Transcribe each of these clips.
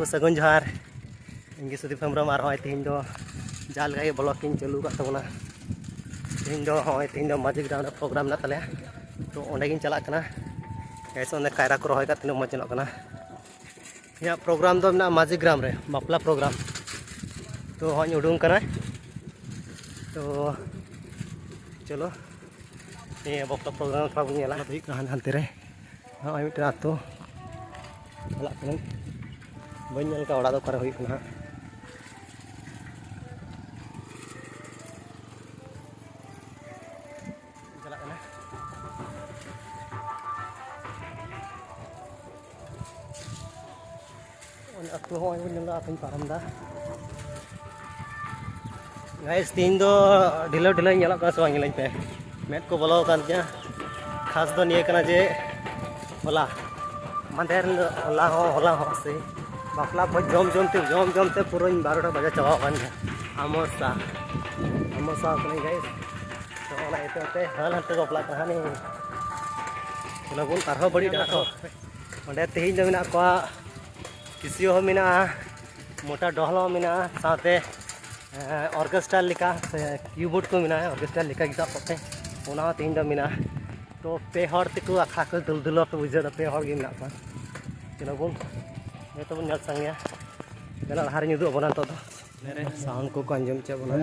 सगुन जोहार इंगे सुदीप हेम्ब्रम और तीन दो जाल गाय ब्लॉकिंग चालू का तबना तीन दो तीन दो माजी ग्राम प्रोग्राम ना तले तो ओंडेगिन चला कना ऐसे ओंदे कायरा को रहा तीन मज चलना यहाँ प्रोग्राम दो ना माजी ग्राम रे बापला प्रोग्राम तो हाँ उडूंग कना तो चलो ये बापला प्रोग्राम थोड़ा बन नेला हानते रे हाँ मिट्टे आतो चला बन का ओड़ा दो करे हुई कना अतु होना अतुन पारम दा गाइस तीन दो ढिलो ढिलो ñelok का सवांग पे मेट को बोलो कान क्या खास दो निये कना जे होला मंदेर होला हो से बापला को जम ते पूरा 12टा बजे चबा कान आमोसा कने गाइस तो ओला एते हल हते बापला कहानी लगुन तारहो बड़ी डाको ओंडे तेहिन दो मिना को किसियो हो मिना मोटा डहलो मिना साथे ऑर्केस्ट्रा लिका कीबोर्ड को मिना ऑर्केस्ट्रा लिका गिता पते ओना तीन दो मिना तो पे हर तिकु आखा को दुलदुलो पे बुझे पे हर गे मिना पा चलो बोल ये तो नल संगे बेला हार निदु बना तो मेरे साउंड को अंजम चे बना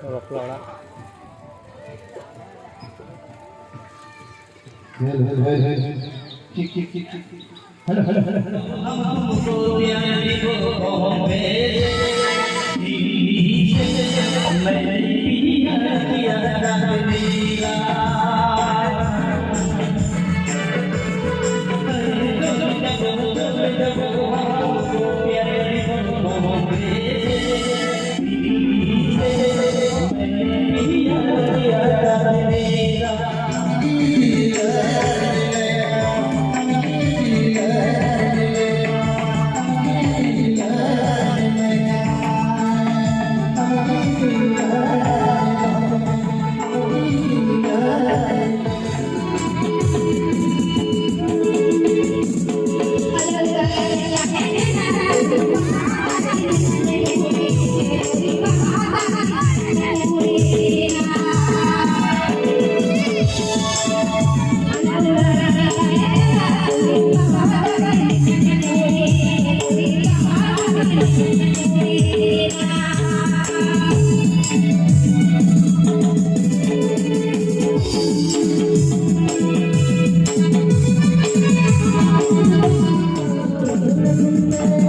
बपला हेलो Thank you.